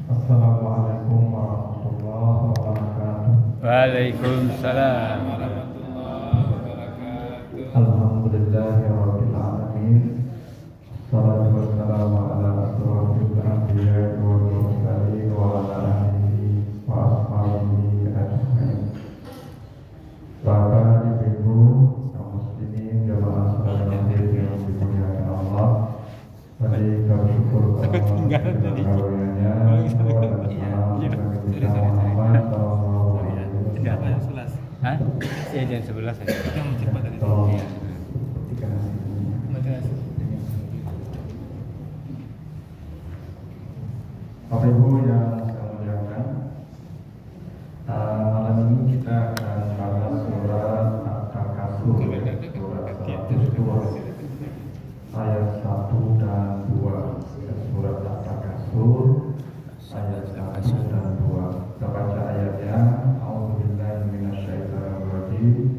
Assalamualaikum warahmatullahi wabarakatuh. Waalaikumsalam. Alhamdulillahirabbil alamin. Wassalatu wassalamu ala asyrofil anbiya'i wal mursalin wa ala alihi wa ashabihi ajmain. Bapak, Ibu, kaum muslimin, jamaah sekalian yang dimuliakan Allah. Mari kami syukur kepada Allah jam 11 aja. Bapak Ibu yang saya muliakan, malam ini kita akan bahas surat At-Takasur, surat 102 ayat 1 dan 2. Surat At-Takasur ayat 1 dan 2. Kita baca ayatnya. A'udzubillahi minasyaitonirrajim.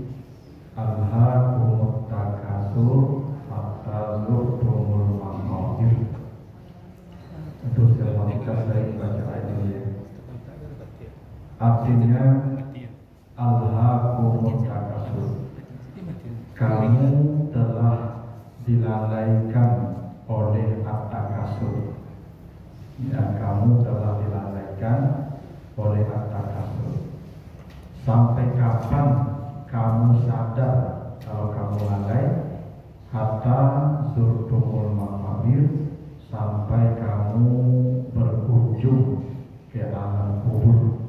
Alhaakumut takasur hatta zurtumul maqabir. Untuk saya baca ayat ini. Artinya alhaakumut takasur, kamu telah dilalaikan oleh at-takasur. Ya, kamu telah dilalaikan oleh at-takasur. Sampai kapan kamu sadar kalau kamu lalai? Hatta zurtumul maqabir, sampai kamu berkunjung ke alam kubur.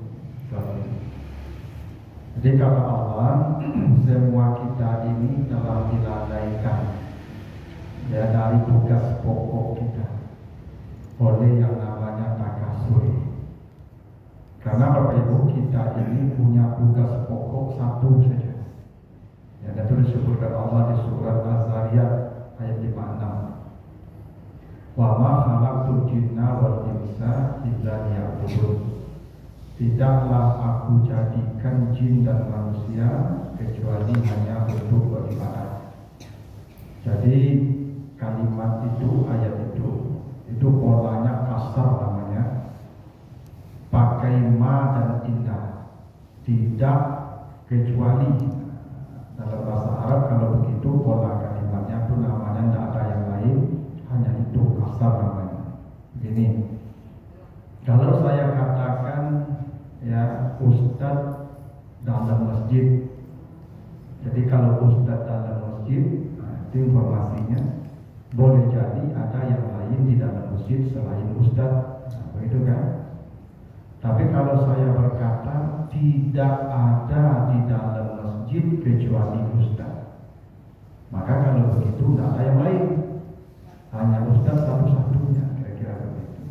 Jadi kata Allah, semua kita ini telah dilalaikan ya dari tugas pokok kita oleh yang namanya takasur. Karena Bapak Ibu, kita ini punya tugas pokok satu saja. Ya, itu disebutkan Allah di surat Az-Zariyat ayat 56. Wa ma khalaqtul jinna wal insa illa liya'budun. Tidaklah aku jadikan jin dan manusia kecuali hanya untuk beribadah. Jadi kalimat itu, ayat itu polanya kasar namanya, pakai ma dan indah, tidak kecuali. Dalam bahasa Arab kalau begitu pola kalimatnya itu namanya tidak ada yang lain, hanya itu, kasar namanya. Begini, kalau saya katakan ya ustadz dalam masjid, jadi kalau ustadz dalam masjid, itu informasinya boleh jadi ada yang lain di dalam masjid selain ustadz, begitu kan? Tapi kalau saya berkata tidak ada di dalam masjid kecuali ustadz, maka kalau begitu tidak ada yang lain, hanya ustadz satu-satunya, kira-kira begitu.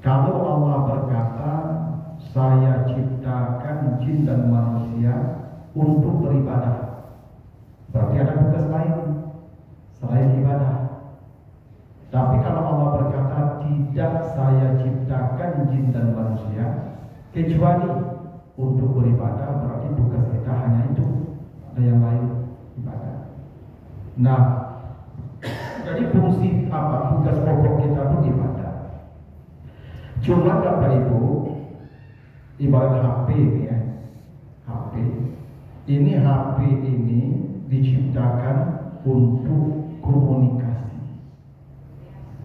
Kalau Allah berkata saya ciptakan jin dan manusia untuk beribadah, berarti ada tugas lain selain ibadah. Tapi kalau Allah berkata tidak, saya ciptakan jin dan manusia kecuali untuk beribadah, berarti tugas kita hanya itu, ada yang lain, ibadah. Nah, jadi fungsi apa? Tugas pokok kita itu ibadah. Cuma Bapak Ibu, ibarat HP ini ya, HP ini diciptakan untuk komunikasi.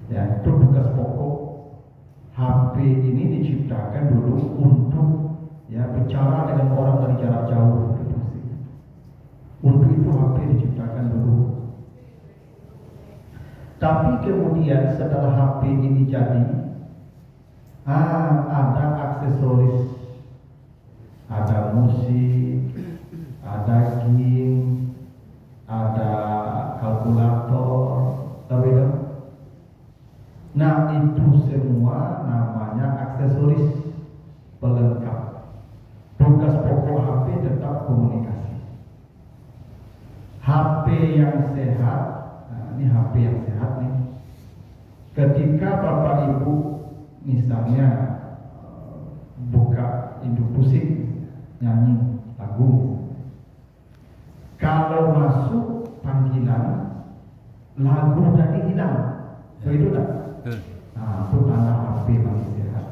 Ya, itu tugas pokok. HP ini diciptakan dulu untuk ya bicara dengan orang dari jarak jauh. Untuk itu HP diciptakan dulu. Tapi kemudian setelah HP ini jadi, ada aksesoris, ada musik, ada game, ada kalkulator, tahu itu? Nah, itu semua namanya aksesoris pelengkap. Tugas pokok HP tetap komunikasi. HP yang sehat, nah ini HP yang sehat nih. Ketika Bapak Ibu misalnya buka induk musik, nyanyi lagu, kalau masuk panggilan lagu tadi hilang, itu tak? Nah, itu tanda HP masih sehat.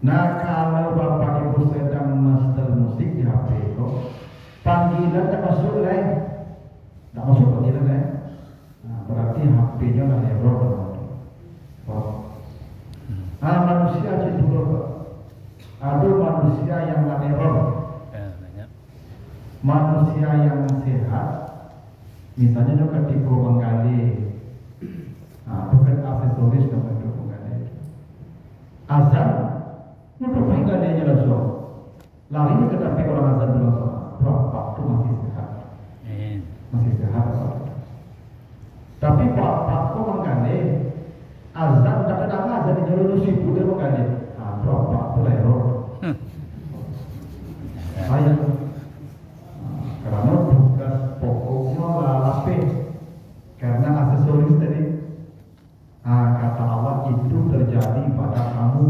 Nah kalau bapak ibu sedang master musik di HP itu, panggilan tak masuk lah, tak masuk panggilan lah. Nah, berarti HP-nya lah error. Manusia cenderung ada manusia yang lah error. Manusia yang sehat, misalnya juga ketika menggali, bukan aksesoris untuk menggali. Azan, itu menggali aja langsung. Larinya ke tapi orang azan dulu langsung. Bapak itu masih sehat, masih sehat. Tapi bapak itu menggali, azan tak ada azan di jalur sibuk dia menggali. Bapak itu error. Ayah. Karena tugas pokoknya lalapin karena aksesoris tadi. Kata Allah itu terjadi pada kamu.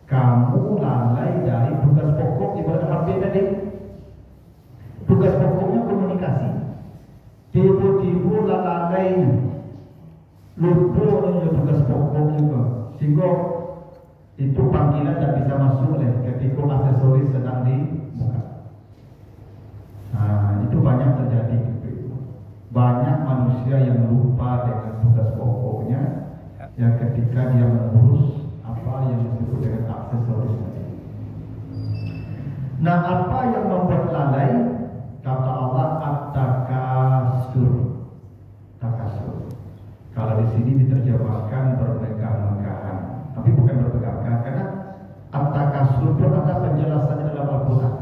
Kamu lalai dari tugas pokok ibarat HP tadi. Tugas pokoknya komunikasi. Tiba-tiba lalai lupa dengan tugas pokok juga. Sehingga itu panggilan tak bisa masuk ketika aksesoris sedang dibuka. Itu banyak terjadi. Banyak manusia yang lupa dengan tugas pokoknya yang ketika dia mengurus apa yang disebut dengan aksesoris tadi. Nah, apa yang membuat lalai? Kata Allah at-takasur. Takasur. Kalau di sini diterjemahkan bermegah-megahan, tapi bukan berpegang karena at-takasur itu ada penjelasannya dalam Al-Quran.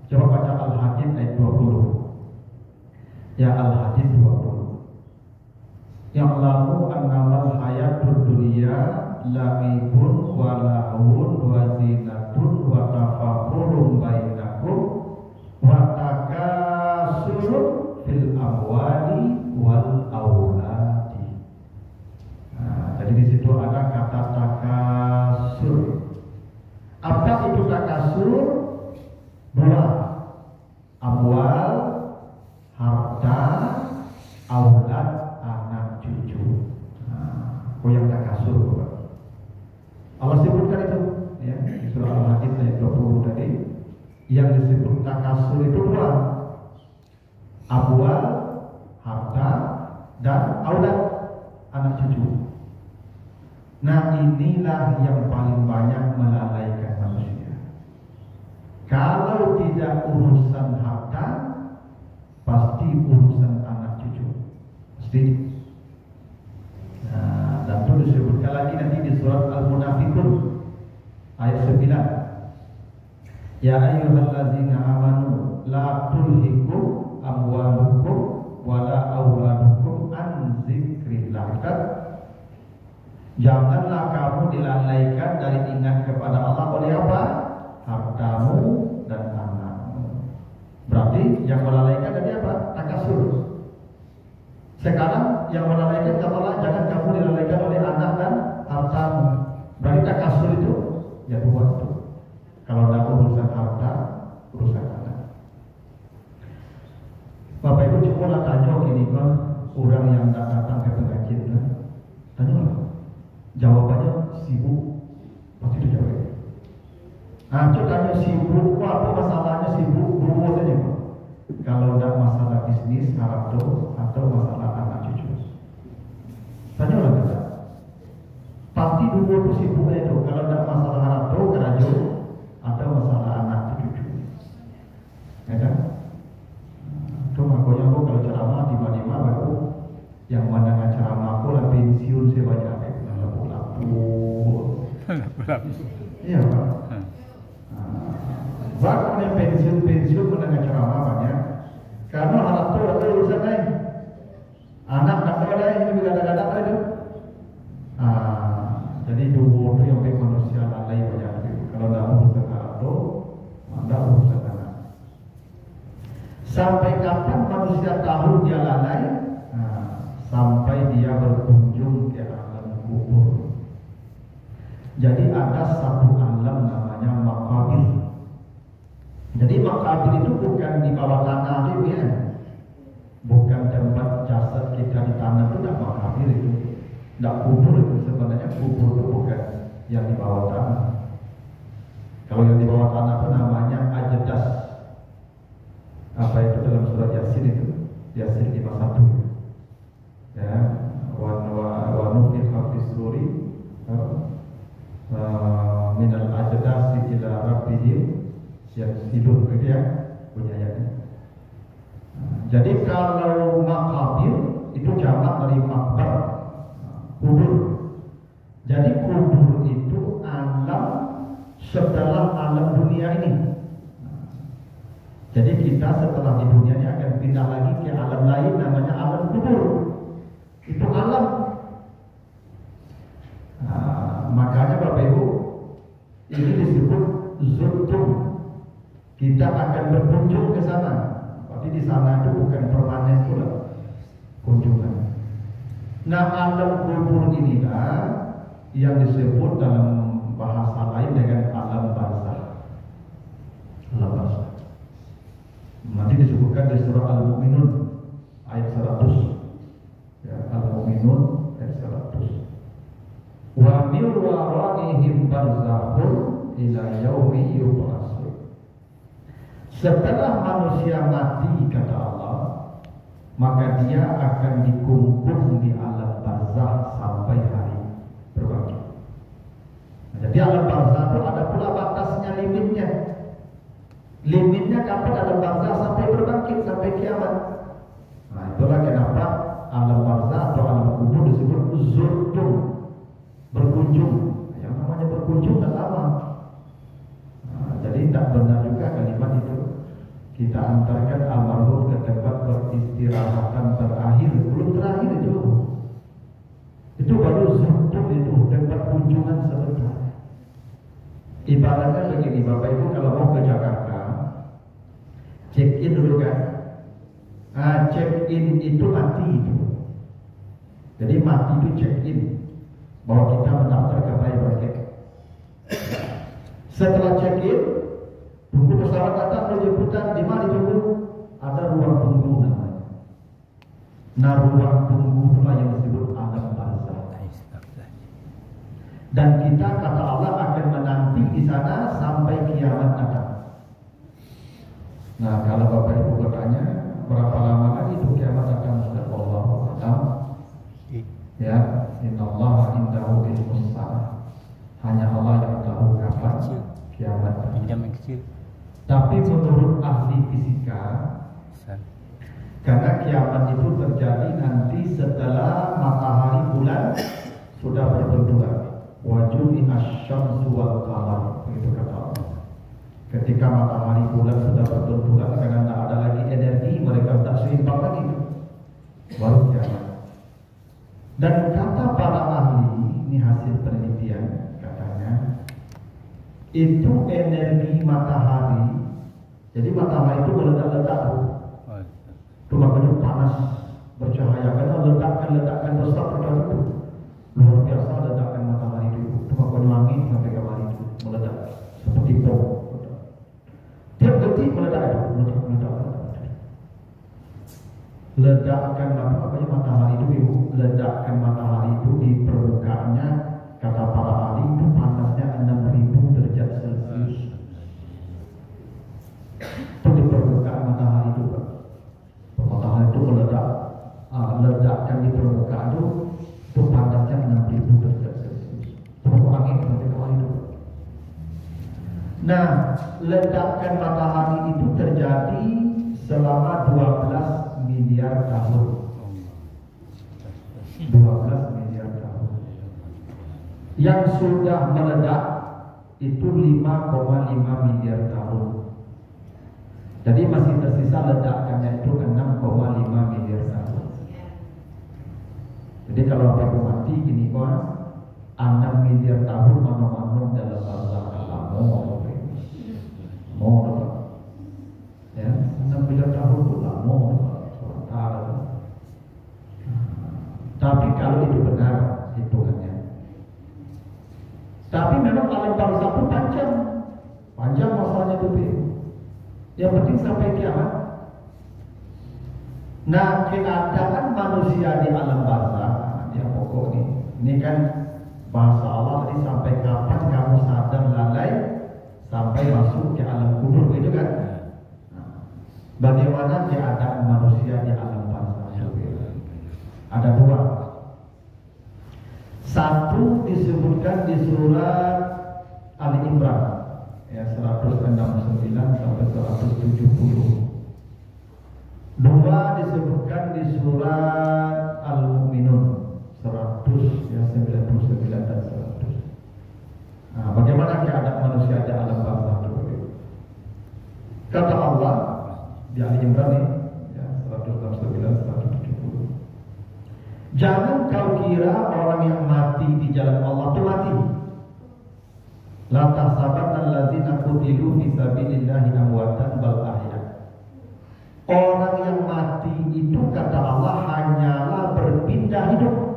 Coba baca Al-Hadid ayat 20. Ya Al-Hadid 20. Ya'lamu annamal hayatud dunya la'ibun wa la'un wa zinatun wa tafakhurun bainakum wa takasurun fil amwali wal auladi. Jadi di situ ada kata takasur. Apa itu takasur? Dua, amwal, harta, aulad, anak cucu. Yang takasur, Allah sebutkan itu, ya, di surah Al-Hadid ayat 20 tadi. Yang disebut takasur itu dua, amwal, harta, dan aulad, anak cucu. Nah inilah yang paling banyak melalaikan manusia. Kalau tidak urusan harta, pasti urusan anak cucu. Pasti. Nah, dan itu disebutkan lagi nanti di surat Al-Munafiqun ayat 9. Ya ayyuhallazina amanu la tulhikum amwalukum wala auladukum an zikrillah. Janganlah kamu dilalaikan dari ingat kepada Allah oleh apa? Hartamu dan anakmu. Berarti yang melalaikan tadi apa? Takasur. Sekarang yang melalaikan kata Allah, jangan kamu dilalaikan oleh anak dan hartamu. Berarti takasur itu ya dua itu. Kalau ada urusan harta, urusan anak. Bapak Ibu coba tanya gini kan, orang yang tak datang ke pengajian kan, tanya lah. Jawabannya sibuk, pasti dijawab. Coba tanya sibuk, apa masalahnya sibuk, buru saja. Kalau ada masalah bisnis, harta atau masalah anak cucu, tanya lah kita. Pasti dulu itu sibuknya itu. Kalau ada masalah harta, kerajo, atau masalah anak cucu, ya kan? Itu makanya aku kalau ceramah di mana aku yang mana ceramah aku lah pensiun sebanyak iya Pak. Bahkan yang pensiun mendengar ceramah banyak. Karena anak tu ada urusan lain. Anak tak ada ini bergadang-gadang itu. Jadi dua itu yang baik manusia lalai banyak. Kalau dah urusan anak tu, anda urusan anak. Sampai kapan manusia tahu dia lalai? Sampai dia berkunjung ke alam kubur. Jadi ada satu alam namanya makabir. Jadi makabir itu bukan di bawah tanah itu ya. Bukan tempat jasad kita di tanah itu, tidak makabir itu. Tidak kubur itu, sebenarnya kubur itu bukan yang di bawah tanah. Kalau yang di bawah tanah itu namanya ajedas. Apa itu dalam surat Yasin itu? Yasin 51. Ya, wa nufikha fis suri minal ajdasi ila rabbihim yansilun, gitu ya punya ayatnya. Jadi kalau makabir itu jamak dari makbar, kubur. Jadi kubur itu alam setelah alam dunia ini. Jadi kita setelah di dunia ini akan pindah lagi ke alam lain, namanya alam kubur. Itu alam. Makanya Bapak Ibu, ini disebut zurtum. Kita akan berkunjung ke sana. Tapi di sana itu bukan permanen pula kunjungan. Nah, alam kubur inilah yang disebut dalam bahasa lain dengan alam barzakh. Alam barzakh. Nanti disebutkan di surah Al-Mu'minun ayat 100. Ya, Al-Mu'minun ayat 100. Wa min waraihim barzakhun ila yaumi yub'atsun. Setelah manusia mati, kata Allah, maka dia akan dikumpul di alam barzakh sampai hari berbangkit. Jadi alam barzakh itu ada pula batasnya, limitnya. Limitnya kapan alam barzakh sampai berbangkit, sampai kiamat. Nah, itulah kenapa alam barzakh atau alam kubur disebut zurtum, berkunjung. Yang namanya berkunjung dan lama. Jadi tak benar juga kalimat itu. Kita antarkan almarhum ke tempat beristirahatan terakhir, belum terakhir itu. Itu baru zurtum, itu tempat kunjungan sebentar. Ibaratnya begini, Bapak Ibu kalau mau ke Jakarta, check in dulu kan. Check in itu mati itu. Jadi mati itu check in, bahwa kita mendaftar ke Baybake. Setelah check in, tunggu pesawat datang menjemputan. Di mana ditunggu? Ada ruang tunggu namanya. Nah, ruang tunggu itulah yang disebut alam barzakh. Dan kita, kata Allah, akan menanti di sana sampai kiamat datang. Nah, kalau Bapak Ibu bertanya berapa lama lagi itu kiamat datang, sudah Allah tahu. Ya, innallaha indahu ilmus saah. Hanya Allah yang tahu kapan kiamat. Tapi menurut ahli fisika, karena kiamat itu terjadi nanti setelah matahari bulan sudah berbenturan. Wajuhi asyamsu wal qamar, begitu kata Allah. Ketika matahari bulan sudah berbenturan, karena tidak ada lagi energi, mereka tak seimbang lagi, baru kiamat. Dan kata para ahli, ini hasil penelitian, katanya itu energi matahari. Jadi matahari itu meledak-ledak, itu makanya panas bercahaya, karena ledakan besar terjadi. Luar biasa ledakan matahari itu makanya langit sampai kamar itu meledak seperti bom. Tiap detik meledak itu, meledak. Ledakan makanya matahari itu, ledakan matahari itu di permukaannya, kata para ahli itu panasnya 6.000 derajat Celcius. Itu di permukaan matahari itu, Pak. Matahari itu meledak, ledakan di permukaan itu panasnya 6.000 derajat Celcius. Itu angin sampai kamar itu. Nah, ledakan matahari itu terjadi selama 12 miliar tahun. 12 miliar tahun. Yang sudah meledak itu 5,5 miliar tahun. Jadi masih tersisa ledakannya itu 6,5 miliar tahun. Jadi kalau Bapak Ibu mati gini kok 6 miliar tahun mano-mano dalam barzakh lama. Mau ya, 6 miliar tahun itu lama. Tapi kalau itu benar hitungannya. Tapi memang alam barzakh itu panjang masalahnya itu. Yang penting sampai kiamat. Nah, keadaan manusia di alam barzakh, yang pokok ini kan bahasa Allah tadi, sampai kapan kamu sadar lalai, sampai masuk ke alam kubur, itu kan? Bagaimana keadaan manusia di alam barzakh? Ada dua. Satu disebutkan di surat Ali Imran ya 169 sampai 170. Dua disebutkan di surat Al-Mu'minun 100 ya 99 dan 100. Nah, bagaimana keadaan manusia di alam barzakh? Kata Allah di Ali Imran ini ya 169 170. Jangan kau kira orang yang mati di jalan Allah itu mati. La tahsabanna allazina qutilu fi sabilillahi amwatan bal ahya. Orang yang mati itu kata Allah hanyalah berpindah hidup.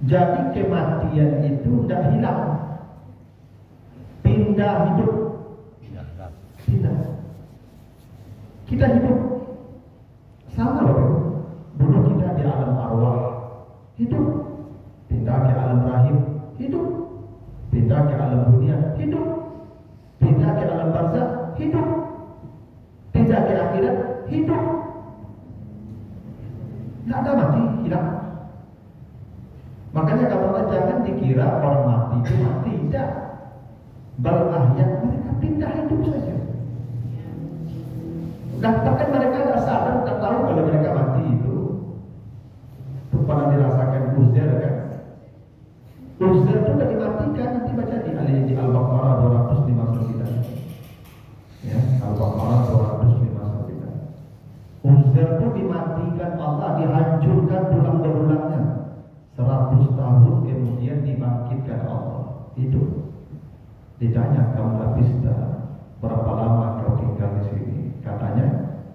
Jadi kematian itu tidak hilang, pindah hidup. Pindah. Kita hidup sama loh. Dulu kita di alam arwah hidup, pindah ke alam rahim hidup, pindah ke alam dunia hidup, pindah ke alam barzakh hidup, pindah ke akhirat hidup. Tidak ada mati, hilang. Makanya kalau jangan dikira orang mati itu mati, tidak. Bal ahya, mereka pindah hidup saja. Dan bahkan mereka tidak sadar, tidak tahu kalau mereka mati itu. Pernah dirasakan Uzair kan? Uzair itu tidak dimatikan, nanti baca di Al-Baqarah 259. Ya, Al-Baqarah 259. Uzair itu dimatikan Allah, dihancurkan tulang berulangnya. 100 tahun kemudian dibangkitkan Allah. Hidup. Ditanya, kamu habis berapa lama kau tinggal di sini? Katanya,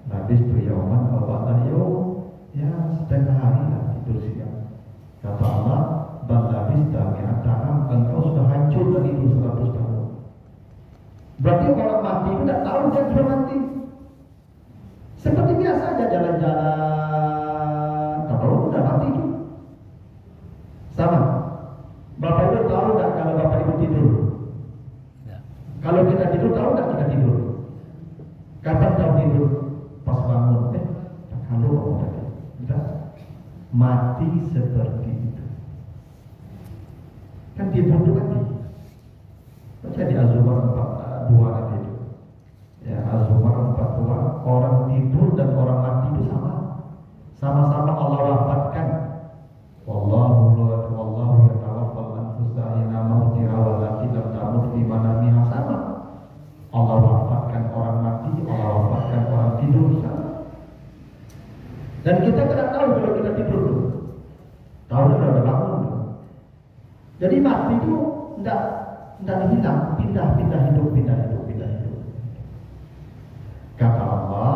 habis tu yauman atau ba'da yaum, ya setengah hari lah tidur siang. Kata Allah, bal labista mi'ata'am, engkau sudah hancur dari itu 100 tahun. Berarti orang mati itu tidak tahu dia sudah mati. Seperti biasa aja jalan-jalan, tak tahu sudah mati itu. Sama. Bapak Ibu tahu tak kalau Bapak Ibu tidur? Kalau kita tidur, tahu tak kita tidur? Kapan kau tidur? Pas bangun. Kalau kau tadi, tidak mati seperti itu. Kan tidur itu mati. Baca di Az-Zumar 42 nanti itu. Ya, Az-Zumar 42. Orang tidur dan orang mati itu sama. Sama-sama Allah wafatkan. Wallahu yatawaffal anfusa hina mautiha wallati lam tamut fi manamiha, sama. Allah wafatkan orang mati, Allah wafatkan orang tidur, sama. Dan kita tidak tahu kalau kita tidur tuh. Tahu sudah bangun tuh. Jadi mati itu tidak hilang, pindah hidup. Kata Allah,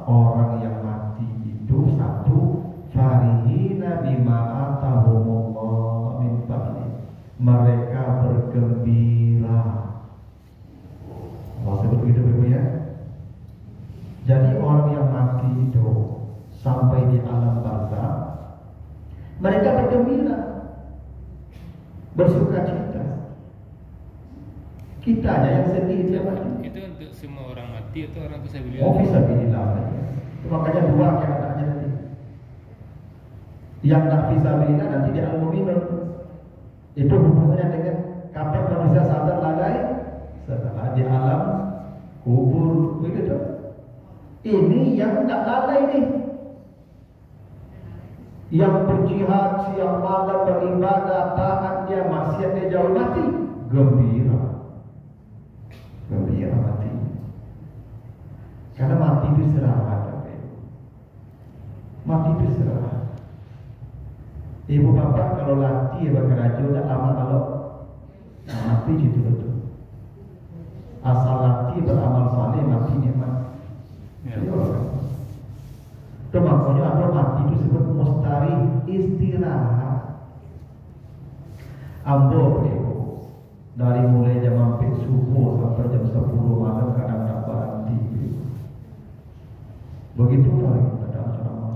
orang yang mati itu satu, farihina bima atahumullah min fadli, mereka bergembira. Allah sebut begitu Ibu ya. Jadi orang yang mati itu sampai di alam barzakh, mereka bergembira, bersuka cita. Kita aja yang sedih dia mati. Itu untuk semua orang mati atau orang fisabilillah? Oh, fisabilillah saja. Makanya dua keadaannya nanti. Yang tak fisabilillah nanti di Al-Mu'minun. Itu hubungannya dengan kapan manusia sadar lalai setelah di alam kubur, begitu. Ini yang tak lalai nih, yang berjihad siang malam beribadah, taat dia, maksiat dia jauh, mati gembira mati. Karena mati itu istirahat. Mati itu istirahat. Ibu bapak kalau latih bekerja udah lama, kalau mati gitu betul. Asal latih beramal saleh, mati nikmat. Itu makanya apa mati itu disebut mustari, istirahat. Ambo ibu, dari mulai jam sampai subuh sampai jam 10 malam kadang tak berhenti. Begitu lah ada ceramah.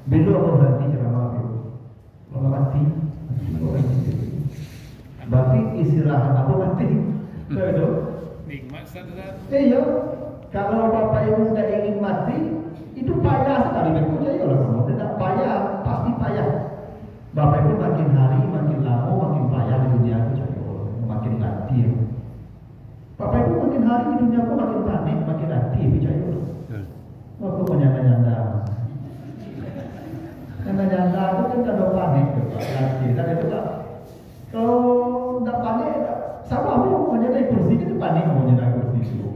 Bila berhenti ceramah ibu, kalau mati, berarti istirahat apa mati. Betul. Nikmat Ustaz. Iya, kalau bapak ibu tidak ingin mati, itu payah sekali berkuliah ya Allah kamu. Tidak payah, pasti payah. Bapak ibu makin hari makin lama makin payah di dunia itu jadi makin latih. Bapak ibu makin hari di dunia aku makin panik, makin latih percaya Allah. Aku menyanda-nyanda. Nyanda-nyanda itu kan kalau panik, latih. Dan itu tak. Kalau tidak panik, sama aku menyandai kursi itu panik mau menyandai kursi itu.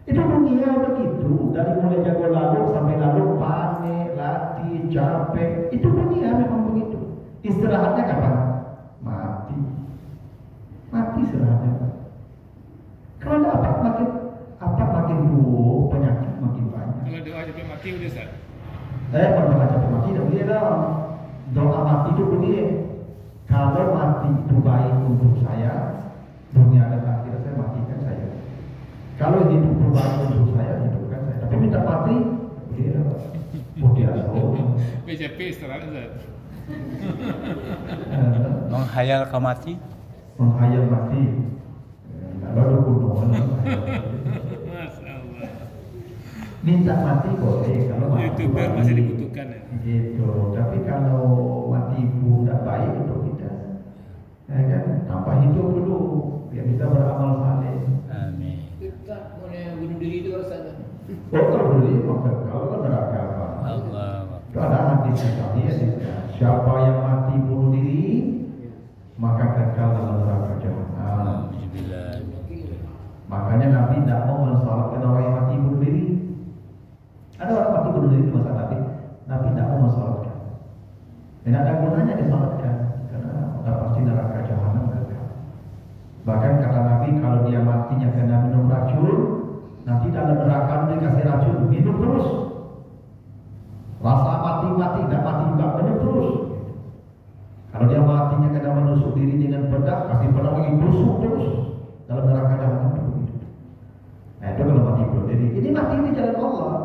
Itu dunia begitu, dari mulai jago lalu sampai lalu panik, latih, capek. Itu dunia memang begitu. Istirahatnya kapan? Mati. Mati istirahatnya. Kalau ada makin buruk, penyakit makin banyak. Kalau doa sampai mati udah Ustaz. Kalau doa sampai mati tidak boleh dong. Doa mati itu boleh. Kalau mati itu baik untuk saya, dunia dan akhirat saya matikan saya. Kalau hidup berbahaya untuk saya, hidupkan saya. Tapi minta mati, dia PCP istirahat Ustaz. Menghayal ke mati. Menghayal mati. Lalu kuno. Masya Allah. Minta mati boleh kalau mati. YouTuber masih dibutuhkan ya. Gitu. Tapi kalau mati itu tidak baik untuk kita, ya kan? Tambah hidup dulu biar kita beramal saleh. Amin. Kita boleh bunuh diri itu kalau sana. Oh, kalau dulu maka kalau neraka apa? Allah. Itu ada hadis sahih ya. Siapa yang mati bunuh diri maka kekal dalam neraka jahanam. Alhamdulillah. Makanya Nabi tidak mau mensalatkan orang yang mati bunuh diri. Ada orang mati bunuh diri itu masa Nabi tidak mau mensalatkan. Dan ada gunanya disalatkan karena sudah pasti neraka jahanam kekal. Bahkan kata Nabi kalau dia matinya kena minum racun, nanti dalam neraka dikasih racun, minum terus. Rasa mati tidak mati juga minum terus. Kalau dia matinya kena menusuk diri dengan pedang, kasih pedang lagi tusuk terus dalam neraka jahanam. Nah itu kalau mati bunuh diri. Ini mati di jalan Allah.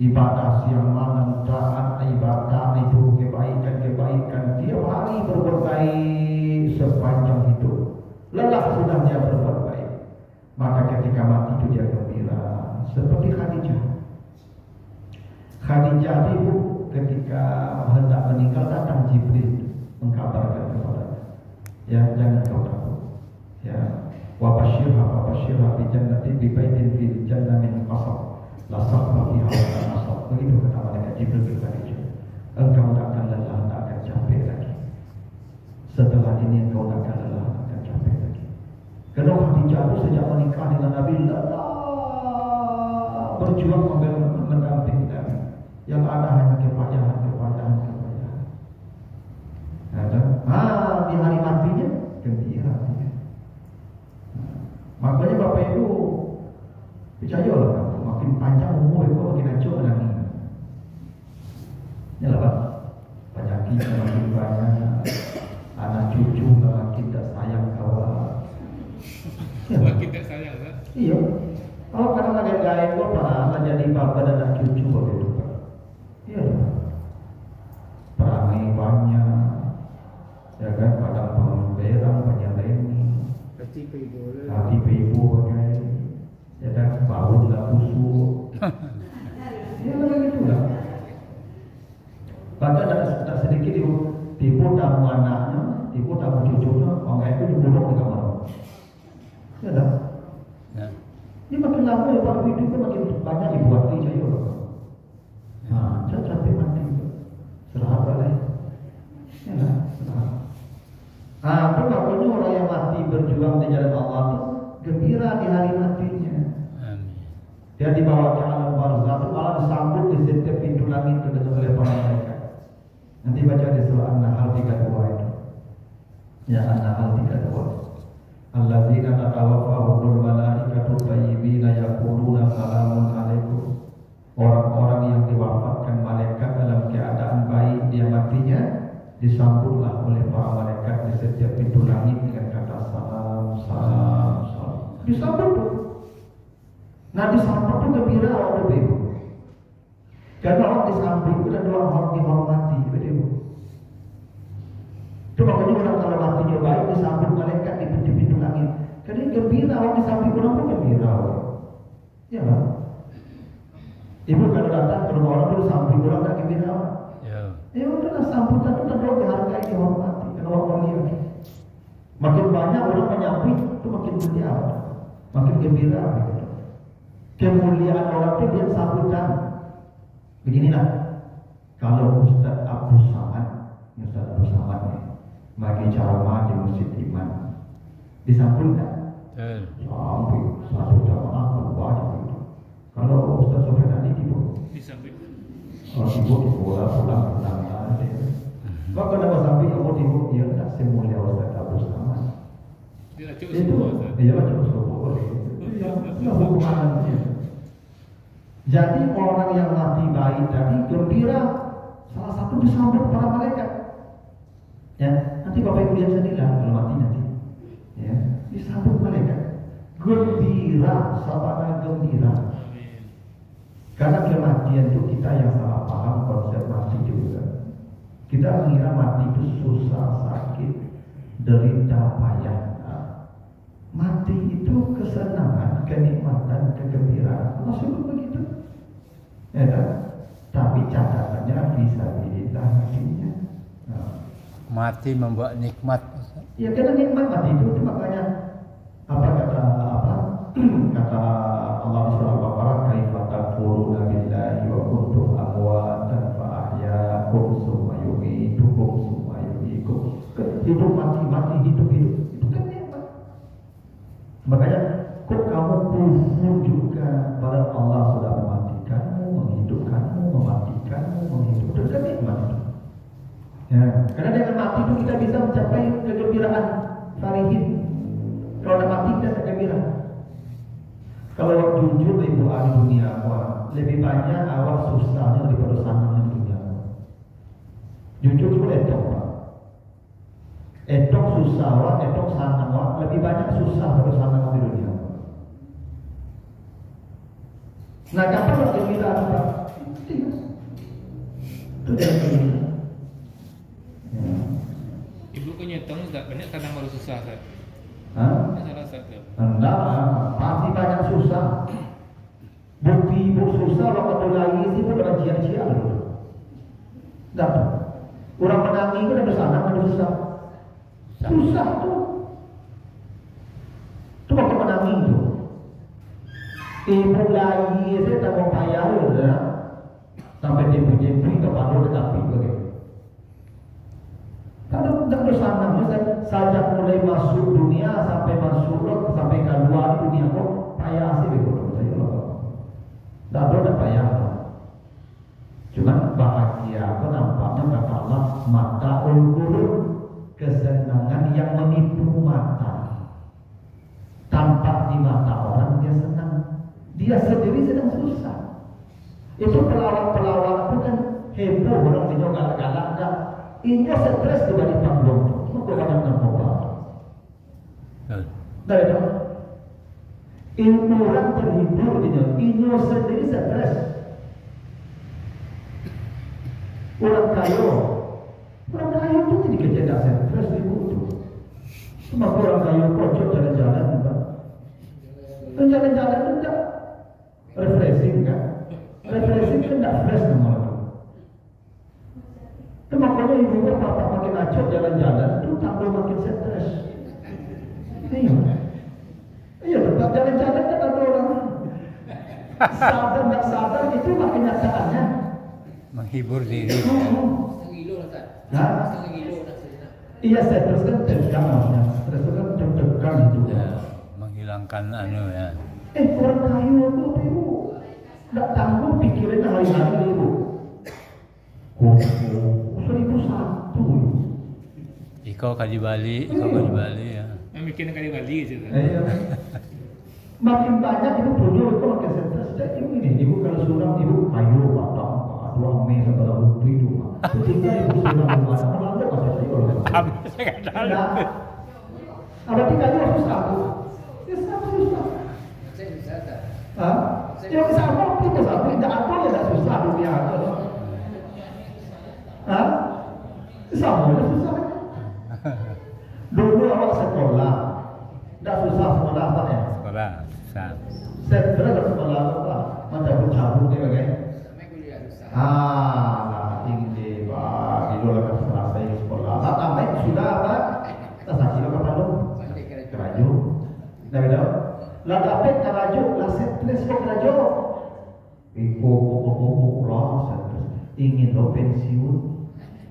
Ibadah siang malam, taat ibadah itu kebaikan tiap hari berbuat baik sepanjang hidup. Lelah sudah dia berbuat baik. Maka ketika mati itu dia gembira seperti Khadijah. Khadijah itu ketika hendak meninggal datang Jibril mengkabarkan kepadanya. Ya jangan kau takut. Ya wa basyirha bi jannatin bi baitin fil jannah min qasab. Lasab bagi hawa nasab. Begitu kata malaikat Jibril kepada Khadijah. Engkau tak akan lelah, tak akan capek lagi. Setelah ini engkau tak akan lelah, tak akan capek lagi. Karena Khadijah itu sejak menikah dengan Nabi lelah berjuang mendampingi Nabi. Yang ada hanya kepayahan. Di hari matinya gembira. Makanya Bapak Ibu percayalah kamu, makin panjang umur itu makin hancur menangis. Ya lah Pak, penyakit makin banyak, anak cucu makin tak sayang kawan. Ya, Makin tak sayang Ustaz. iya. Kalau kadang ada gaya itu pernah jadi bapak dan anak cucu begitu Pak. Iya. Perangai banyak, ya kan? Padang pemberang banyak ini. Hati ibu bagai, ya kan? Bau tidak busuk. Ya begitu lah. Bahkan tak sedikit tipu tamu anaknya, tipu tamu cucunya, orang itu dibunuh di kamar. Ya dah. Ya. Ini makin lama ya Pak hidupnya makin banyak dibuat di saya. Nah, saya capek mati. Serah lah. Ya lah, serah. Itu makanya orang yang mati berjuang di jalan Allah itu gembira di hari matinya. Amin. Dia dibawa ke alam barzakh, malah disambut di setiap pintu langit oleh para malaikat. Nanti baca di surah An-Nahl 32 itu. Ya An-Nahl 32. Alladzina tatawaffahumul malaikatu thayyibina yaquluna salamun alaikum. Orang-orang yang diwafatkan malaikat dalam keadaan baik dia matinya disambutlah oleh para malaikat di setiap pintu langit dengan kata salam, salam, salam. Disambut tuh. Nah disambut tuh gembira orang begitu. Karena orang disambut itu dan orang dihormati, begitu. Itu makanya orang kalau matinya baik disambut malaikat di di pintu langit. Karena gembira, orang di samping orang pun gembira. Ya kan? Ibu kalau datang ke rumah orang dulu samping orang tak gembira. Ya. Ya udahlah, sambutan itu terlalu dihargai, dihormati. Karena orang mulia. Makin banyak orang menyambut itu makin mulia, makin gembira. Gitu. Kemuliaan orang itu dia sambutan. Beginilah, kalau Ustaz Abdul Samad, Ustaz Abdul Samad bagi ceramah di Masjid Iman, disambut tak? Sampai satu jamaah keluar gitu. Kalau Ustaz Sofian tadi tidur, Disambut. kalau tidur di bola pulang aja. Kau kenapa sampai kamu tidur? Ya tak semulia Ustaz Abdul Samad. Dia cukup Itu, semua. Ustaz. iya cukup semua. Itu hubungannya. Jadi orang yang mati baik tadi gembira, salah satu disambut para malaikat. Ya, nanti Bapak Ibu lihat sendiri lah kalau mati nanti. Ya, disambut malaikat. Gembira, sabana gembira. Amin. Karena kematian itu kita yang salah paham konsep mati juga. Kita mengira mati itu susah, sakit, derita, payah. Nah, mati itu kesenangan, kenikmatan, kegembiraan. Maksudnya begitu. Ya kan? Tapi catatannya bisa dilihat matinya. Nah. Mati membuat nikmat. Ya karena nikmat mati itu makanya kata Allah di surah Al-Baqarah, kaifa takfuruna billahi wa kuntum amwatan fa ahyaakum tsumma yumeetukum tsumma yuhyikum. Hidup mati hidup itu kan nikmat. Makanya kok kamu kufur juga pada Allah sudah mematikanmu, menghidupkanmu, mematikanmu, menghidupkan, itu kan nikmat itu. Ya, karena dengan mati itu kita bisa mencapai kegembiraan farihin. Kalau ada mati kita tak gembira. Kalau jujur ibu ahli dunia, wah, lebih banyak awal susahnya daripada senangnya dunia. Jujur itu etok, Pak. Etok susah, wah, etok senang, wah, lebih banyak susah daripada senang di dunia. Nah, kapan bergembira Pak? Itu dia gembira. Ibu kau nyetong Ustaz, banyak kadang baru susah Ustaz. Hah? Salah satu. Enggak, pasti banyak susah. Bukti ibu susah waktu lagi sih pun ada cia-cia loh. Dapat. Orang menangi itu ada sana ada susah. Susah tuh. Itu waktu menangi itu. Ibu lagi saya tak mau payah loh, ya. Sampai dia punya ke palu tetapi begitu. Kalau tidak bersanang, sejak mulai masuk dunia sampai masuk roh sampai keluar dunia kok payah sih begitu saya loh. Tidak ada payah. Cuman bahagia aku nampaknya kata Allah mata ulqulub, kesenangan yang menipu mata. Tampak di mata orang dia senang, dia sendiri sedang susah. Itu pelawak-pelawak itu kan heboh orang dia galak-galak dah. Ini stres dibanding panggung, itu banyak narkoba. Dari itu, ilmu orang terhibur ini sendiri stres. Orang kayu itu jadi kejadian stres ibu itu. Cuma orang kayu pojok jalan-jalan, Pak. Jalan-jalan itu tidak refreshing kan? Refreshing kan tidak fresh nomor. Itu makanya ibu bapak makin acok jalan-jalan itu tambah makin stres. Iya, tetap jalan-jalan kan ada orang sadar tak sadar itu makin nyataannya Menghibur diri. Setengah kilo lah tak? Hah? Setengah kilo nak saya. Iya, stres kan tegang maksudnya. Stres itu kan tegang itu. Ya, menghilangkan ya. Orang kayu itu ibu tidak tanggung pikirin hari-hari ibu. Oh, 1001. Iko kaji Bali ya. Mikirnya kali Bali gitu. Iya. Makin banyak ibu bodoh itu makin stres. Jadi ibu kalau suram ibu kayu batang, dua mes atau butuh itu. Ketika ibu suram mana malah kata saya. Kami sekadar. Berarti kayu harus satu. Ya satu susah. Saya bisa tak? Hah? Ya bisa apa? Kita satu tidak apa ya tidak susah dunia. Hah? Sama aja susah. Dulu awak sekolah, sekolah apa ya? Sekolah. Susah. Stres ke sekolah apa? Macam bercabut ni bagai. Sampai kuliah susah. Ah, ini pak, itu lah kan selesai sekolah. Lah tambah sudah apa? Tak sakit lah kapan lu? Balik ke Keraju. Dah betul. Lah dapat keraju, lah stres ke keraju. Iko lah stres. Ingin lo pensiun.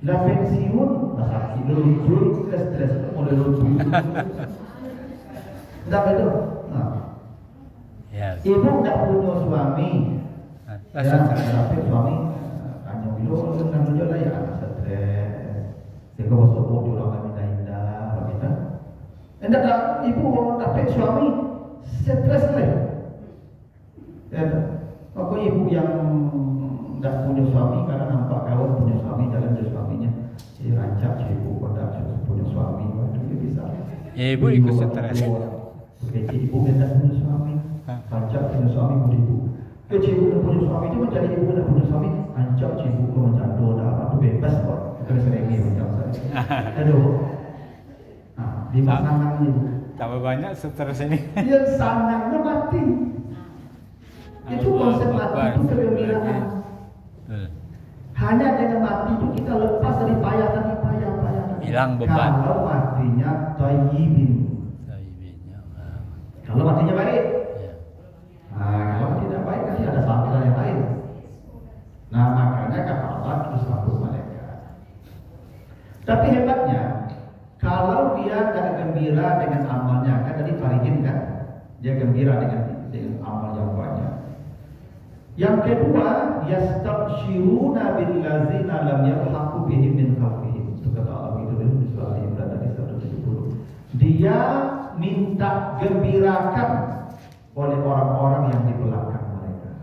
Lah pensiun, lah sakit lo lucu, stres mulai lucu. Dah betul. Ya. Ibu tak punya suami. Rasa Tapi suami hanya bilo dengan dia lah ya stres. Sehingga masuk mobil orang indah-indah begitu. Endak tak ibu dapat suami stres lah. Ya, aku ibu yang tak punya suami karena nampak kawan punya suami jalan ke suaminya. Jadi rancak ibu pada punya suami itu bisa. Ibu ikut stres. Jadi ibu tidak punya suami. Rancak punya suami ibu. Cibu dah punya suami tu macam ibu dah punya suami, ancak cibu kau macam dah apa tu bebas kok. Kita seringi macam saya. Aduh. Di sanang ni. Tambah banyak stres ini. Dia sanangnya mati. Itu konsep mati itu kegembiraan. Hanya dengan mati itu kita lepas dari payah. Hilang beban. Kalau matinya thayyibin. Kalau matinya baik. Kalau tidak baik nanti ada sampaian yang lain. Nah makanya kata Allah terus sambut malaikat. Tapi hebatnya kalau dia tak gembira dengan amalnya, kan tadi farihin kan, dia gembira dengan amal yang banyak. Yang kedua, yastabshiruna bil ladzina lam yalhaqu bihim min khalfihim. Itu kata Allah itu di surah Al-Imran tadi 170. Dia minta gembirakan oleh orang-orang yang di belakang mereka.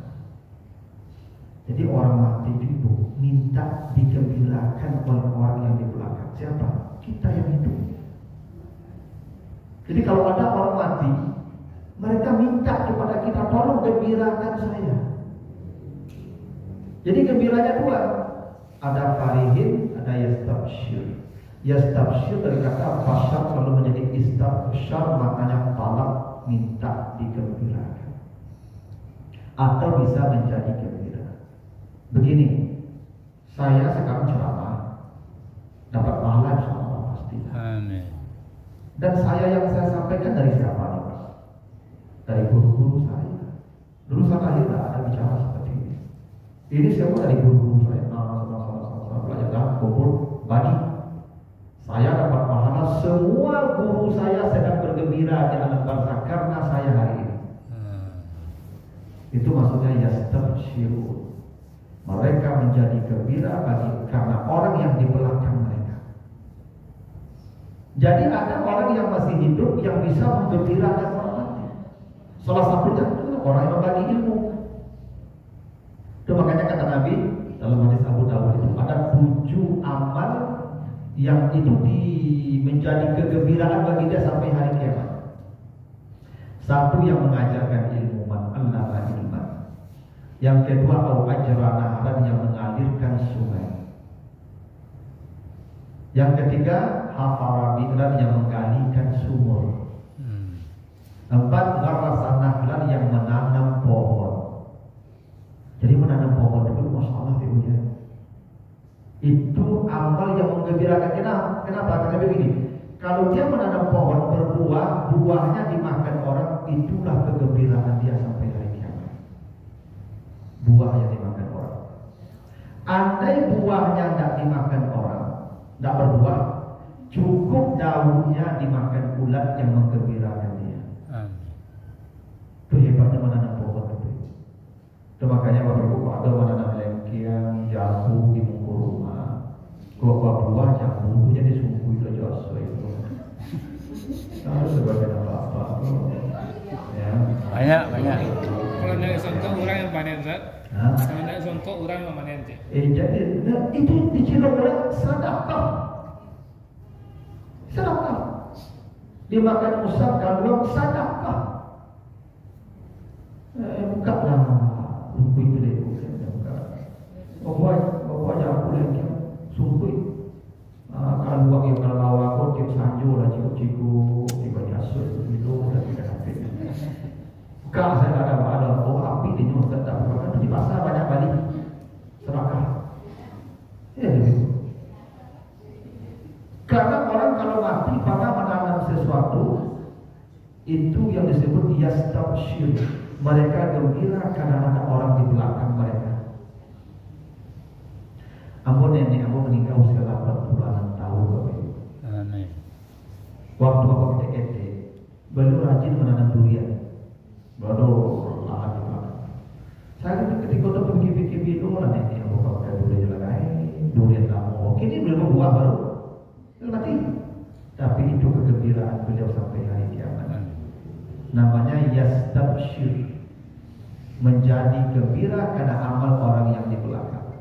Jadi orang mati itu minta digembirakan oleh orang yang di belakang. Siapa? Kita yang hidup. Jadi kalau ada orang mati, mereka minta kepada kita, tolong gembirakan saya. Jadi gembiranya dua. Ada farihin, ada yastabshir. Yastabshir dari kata fasyar selalu menjadi istabshar, maknanya talak, minta digembirakan atau bisa menjadi gembira. Begini, saya sekarang ceramah dapat pahala insyaallah pasti. Amin. Dan saya sampaikan dari siapa nih Pak? Dari guru-guru saya. Dulu saya lahir tidak ada bicara seperti ini. Ini semua dari guru-guru saya. Belajar kumpul bagi. Saya dapat pahala, semua guru saya sedang bergembira di alam barzakh karena saya hari ini. Itu maksudnya yastabshirun. Mereka menjadi gembira karena orang yang di belakang mereka. Jadi ada orang yang masih hidup yang bisa menggembirakan orang mati. Salah satunya itu orang yang berbagi ilmu. Itu makanya kata Nabi dalam hadis Abu Dawud itu ada 7 amal yang itu menjadi kegembiraan bagi dia sampai hari kiamat. Satu yang mengajarkan ilmu, man allama ilman. Yang kedua, au ajra nahran, yang mengalirkan sungai. Yang ketiga, hafara bi'ran, yang menggalikan sumur. Empat, gharasa nahlan, yang menanam pohon. Jadi menanam pohon itu masalah ya. Itu amal yang menggembirakan. Kenapa? Karena begini, kalau dia menanam pohon berbuah, buahnya dimakan orang, itulah kegembiraan dia sampai hari kiamat. Buah yang dimakan orang. Andai buahnya tidak dimakan orang, tidak berbuah, cukup daunnya dimakan ulat yang menggembirakan dia. Itu hebatnya menanam pohon itu. Itu makanya Bapak Ibu ada menanam lengkiang, jambu di muka rumah. Kalau buah jambu jadi sungguh itu jauh itu. Harus sebagai apa-apa. Ya. Banyak. Kalau dari contoh orang yang panen, Zat. Kalau dari contoh orang yang panen, Jadi itu dicinta orang sedekah. Sedekah. Dimakan usap kandung sedekah. Bukalah buku itu deh, buka. Bawa jambu lagi, sungguh. Kalau buat yang kalau bawa aku tiap sanju lah cikgu tiba biasa itu dan tidak habis. ini Ustaz tak bukan di pasar banyak balik serakah. Ya begitu. Karena orang kalau mati pada menanam sesuatu itu yang disebut yastabshir. Mereka gembira karena ada orang di belakang mereka. Ambo nenek ambo meninggal usia 80-an tahun. Amin. Waktu apa kita beliau rajin menanam durian. Baru lahan di belakang. Saya ketika udah pergi dulu lah nenek ambo pakai durian lama. Kini belum buah baru. Mati. Tapi itu kegembiraan beliau sampai hari kiamat. Namanya yastabshir. Menjadi gembira karena amal orang yang di belakang.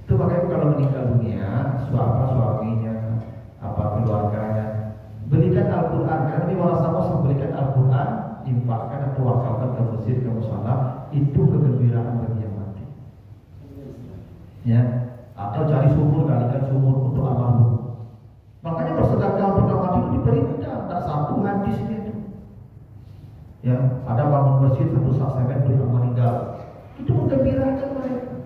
Itu makanya kalau meninggal dunia, suaminya, keluarganya, berikan Al-Quran. Karena Nabi Muhammad berikan Al-Quran, infakkan atau wakalkan ke masjid, ke musala, itu kegembiraan bagi yang mati. Ya, atau cari sumur, kalikan sumur untuk almarhum. Makanya bersedekah untuk mati itu diperintah, tak satu hadisnya itu. Ya, ada bangun masjid satu sak semen untuk yang meninggal, itu menggembirakan mereka.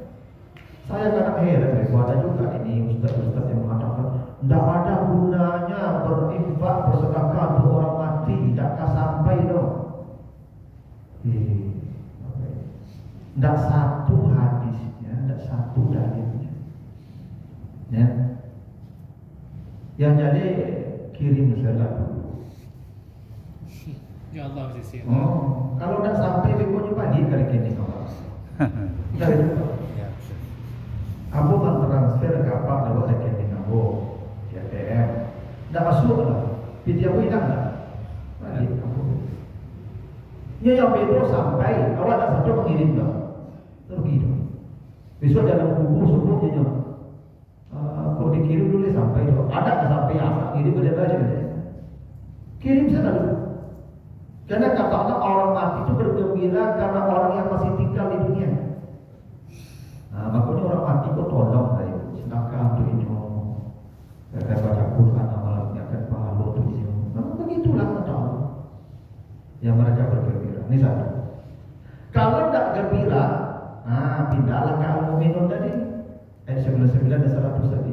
Saya kadang heran, ada juga ini ustaz-ustaz yang mengatakan tidak ada gunanya berinfak bersedekah untuk orang mati, tidak sampai dong. Tidak satu hadisnya, tidak satu dalilnya. Ya, yang jadi kirim salat dulu. Ya Allah sisi. Oh, kalau tidak sampai berikutnya pagi kali ini kawan. Dari itu. Abu kan transfer ke apa lewat rekening Abu di ATM. Tidak masuk lah. Video Abu hilang lah. Balik Abu. Ya yang beda sampai awak tak satu mengirim lah. Terus gitu. Besok dalam kubur sebutnya kalau dikirim dulu sampai tu. Ada tak sampai apa? Kirim beda aja. Kirim saja dulu. Karena kata Allah orang mati itu bergembira karena orang yang masih tinggal di dunia. Nah, makanya orang mati kok tolong saya. Sedangkan untuk ini, saya baca Quran amalannya akan pahala untuk ini. Nah, begitulah kata Allah. Yang mereka bergembira. Ini satu. Kalau tidak gembira, pindahlah ke Al-Mu'minun tadi. Ayat 99 dan 100 tadi.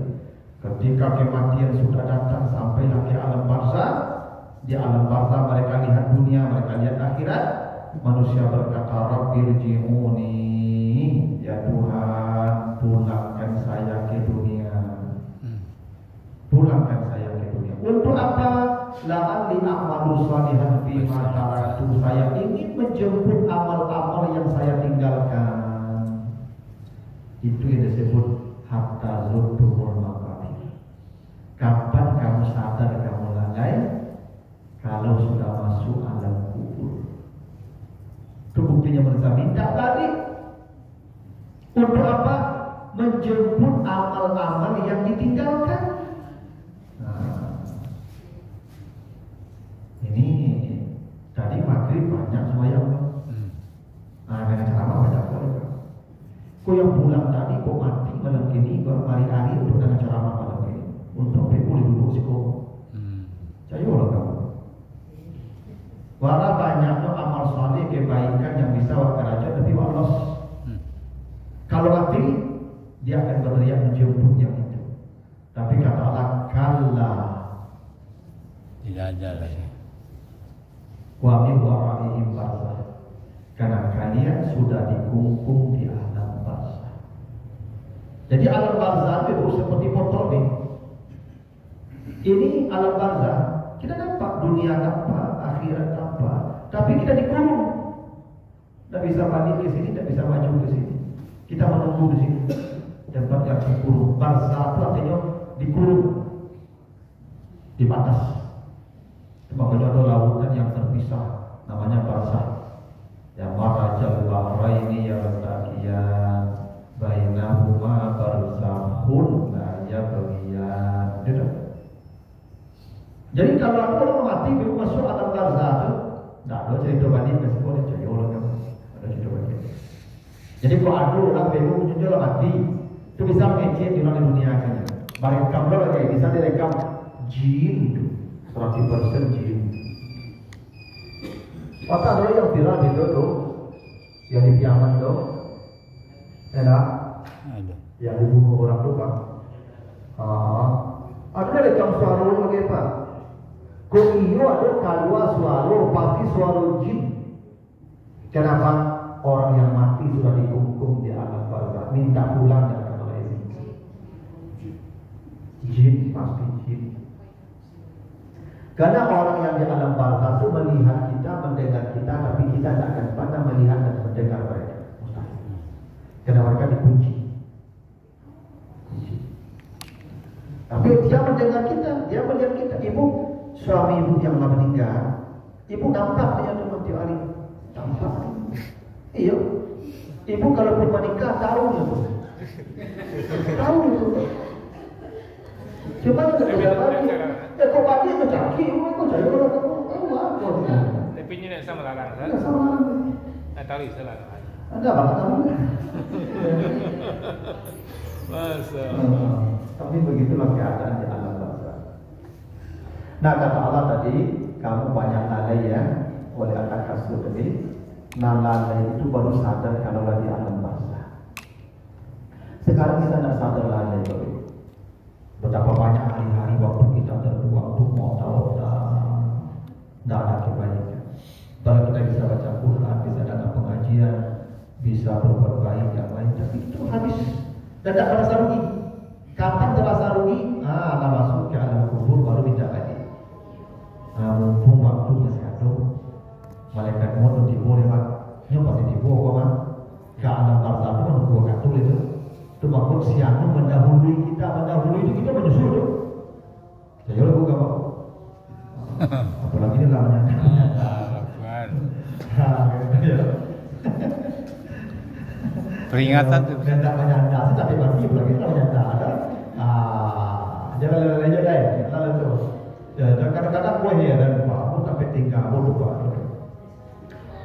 Ketika kematian sudah datang sampailah ke alam barzah. Di alam barzah mereka lihat dunia, mereka lihat akhirat. Manusia berkata, Rabbirji'uni. Ya Tuhan, pulangkan saya ke dunia. Pulangkan saya ke dunia. Untuk apa? La'alli a'malu shalihan fima taraktu. Saya ingin menjemput amal-amal yang saya tinggalkan. Itu yang disebut hatta zurtumul maqabir. Kapan kamu sadar kamu lalai? Kalau sudah masuk alam kubur. Itu buktinya mereka minta balik. Untuk apa? Menjemput amal-amal yang ditinggalkan. Ini tadi maghrib banyak sembahyang. Dengan ceramah banyak kali. Kau yang pulang tadi, kau mati malam ini, kau hari-hari untuk dengan ceramah malam ini, untuk boleh duduk sih kau. Caya orang kamu. Walau banyaknya amal saleh kebaikan yang bisa wakaraja tapi walos. Kalau mati dia akan berteriak menjemput yang itu. Tapi kata Allah kalla, tidak ada lagi. Wa min wara'ihim barzah. Karena kalian sudah dikungkung di alam barzah. Jadi alam barzah itu seperti botol nih. Ini alam barzah. Kita nampak dunia nampak, akhirat nampak, tapi kita dikurung. Tidak bisa balik ke sini, tidak bisa maju ke sini. Kita menunggu di sini. Tempat yang dikurung. Barzah itu artinya dikurung, dibatas. Makanya ada lautan yang terpisah, namanya barzah. Ya marajal bahraini yaltaqiyan bainahuma barzakhun la yabghiyan. Jadi kalau aku orang mati baru masuk alam barzah itu, tidak ada cerita balik ke sekolah jadi orang yang ada cerita balik. Jadi kalau ada orang baru muncul mati, itu bisa mengecek di orang dunia kan. Merekam lagi, bisa direkam jin, 100% jin. Maka ada yang viral itu tuh, Yang di Piaman tuh, enak. Ada. Yang dibunuh orang tuh Pak. Ada dari kaum suara lagi Pak. Kok iyo ada kalua suara pasti suara jin. Kenapa orang yang mati sudah dihukum di alam barzakh minta pulang dan kembali jin pasti jin. Karena orang yang di alam barzakh itu melihat kita, mendengar kita, tapi kita tidak akan pernah melihat dan mendengar mereka. Mustahil. Karena mereka dikunci. Tapi dia mendengar kita, dia melihat kita. Ibu, suami ibu yang telah meninggal, ibu nampak dia cuma tiap hari. Nampak. Iya. Ibu kalau belum menikah tahu itu. Tahu itu. Cuma tidak lagi. Kau pagi itu caki, kau cari orang kamu apa? Tapi ini nak sama larang, kan? Sama orang. Nak tahu salah. Ada apa kamu? Masa. Tapi begitulah keadaan di alam barzakh. Nah kata Allah tadi, kamu banyak lalai ya, oleh anak kasut tadi. Nah lalai itu baru sadar kalau lagi alam barzakh. Sekarang kita tidak sadar lalai baru. Betapa banyak hari-hari waktu kita terbuang untuk mau tahu tidak ada kebaikan. Kalau kita bisa baca Quran, bisa datang pengajian, bisa berbuat baik yang lain, tapi itu habis dan tidak merasa rugi. Kapan terasa rugi? Akan masuk ke alam kubur baru minta lagi. Mumpung waktu masih ada, malaikat maut tiba lewat, ini pasti tiba kok kan? Ke alam barzakh itu menunggu katul itu. Itu makhluk sianu mendahului itu kita menyusul itu. Saya lagu kamu. Apalagi ini namanya. Peringatan tuh. Dan tak menyandar, tapi mati lagi tak menyandar ada. Jangan lelai aja deh, lalu tu. Kadang-kadang boleh ya dan lupa, aku tak tinggal, aku lupa.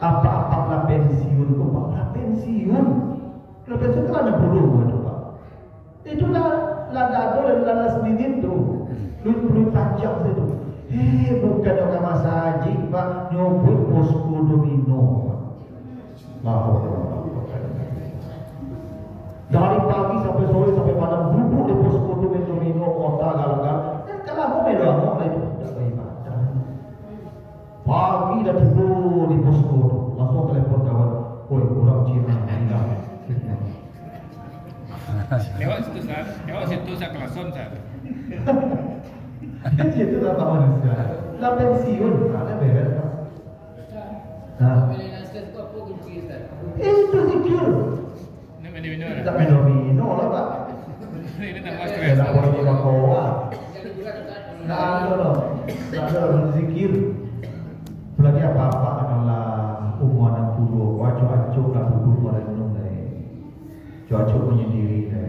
Apa-apa pensiun, apa pensiun? Kalau pensiun kan ada bulu, lupa. Itulah lada dan lalas minit tu, lu panjang itu. Bukan orang masa haji, Pak, nyobot posko domino. Dari pagi sampai sore sampai malam duduk di posko domino kota Galugar. Kalau aku medoang itu tidak beribadah. Pagi dah tidur di posko, langsung telepon kawan, oi orang Cina tinggal. Lewat situ saya kelason saya. Itu apa manusia? Lah pensiun, ada beres. Itu zikir. Tak fenomeno lah Pak. Ini tambah Ya stres. tak boleh bawa. Nah ada zikir. Lagi apa-apa adalah umuan puluh. Wajib acuk lah duduk orang gunung ni. Acuk menyendiri ni.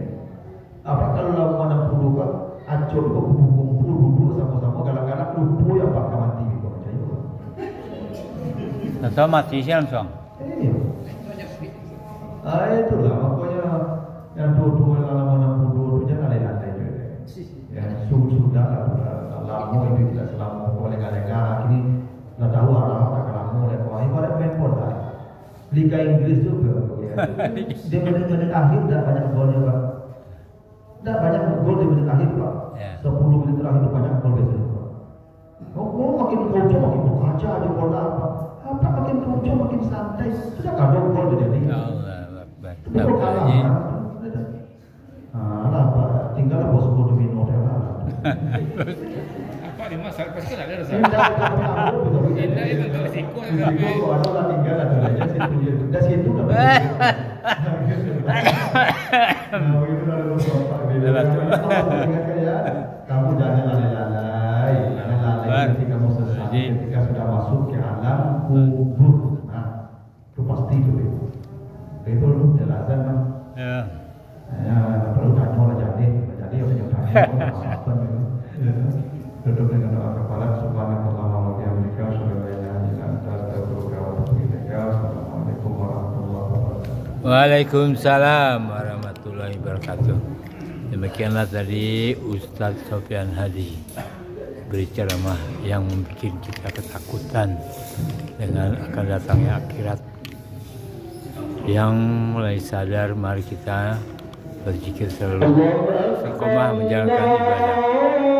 Apa kalau umuan puluh Pak? Acuk kumpul-kumpul duduk sama-sama. Galak-galak lupa yang bakal mati. Atau mati sih langsung. Itulah makanya yang dua-dua dalam 62 itu jangan lantai juga. Ya sudah lama itu tidak selama oleh negara kini dah tahu arah tak lama oleh kau ibarat main bola. Liga Inggris juga. Dia menit akhir dah banyak golnya Pak. Dah banyak gol di menit akhir Pak. 10 menit terakhir itu banyak gol biasa. Oh makin kocok makin berkaca di bola apa makin kocok makin santai sudah kadang gol jadi. Itu kalah. Apa? Tinggal bos domino lah. Apa di masa pasti ada rasa. Ini itu tuh risiko. Risiko ada lah tinggal ada aja situ. Dah situ dah. Begitu dah lu kamu jangan lalai. Jangan lalai ketika kamu selesai. Ketika sudah masuk ke alam kubur. Itu pasti itu. Itu lu jelasan kan? Ya. Ya, perlu tanya lah jadi harus tanya apa itu. Tutup dengan doa kepala. Subhanallah wa bihamdika, asyhadu an la ilaha illa anta, astaghfiruka wa atubu ilaik. Assalamualaikum warahmatullahi wabarakatuh. Waalaikumsalam warahmatullahi wabarakatuh. Demikianlah tadi Ustadz Sofyan Hadi beri ceramah yang membuat kita ketakutan dengan akan datangnya akhirat. Yang mulai sadar, mari kita berzikir selalu, istiqomah menjalankan ibadah.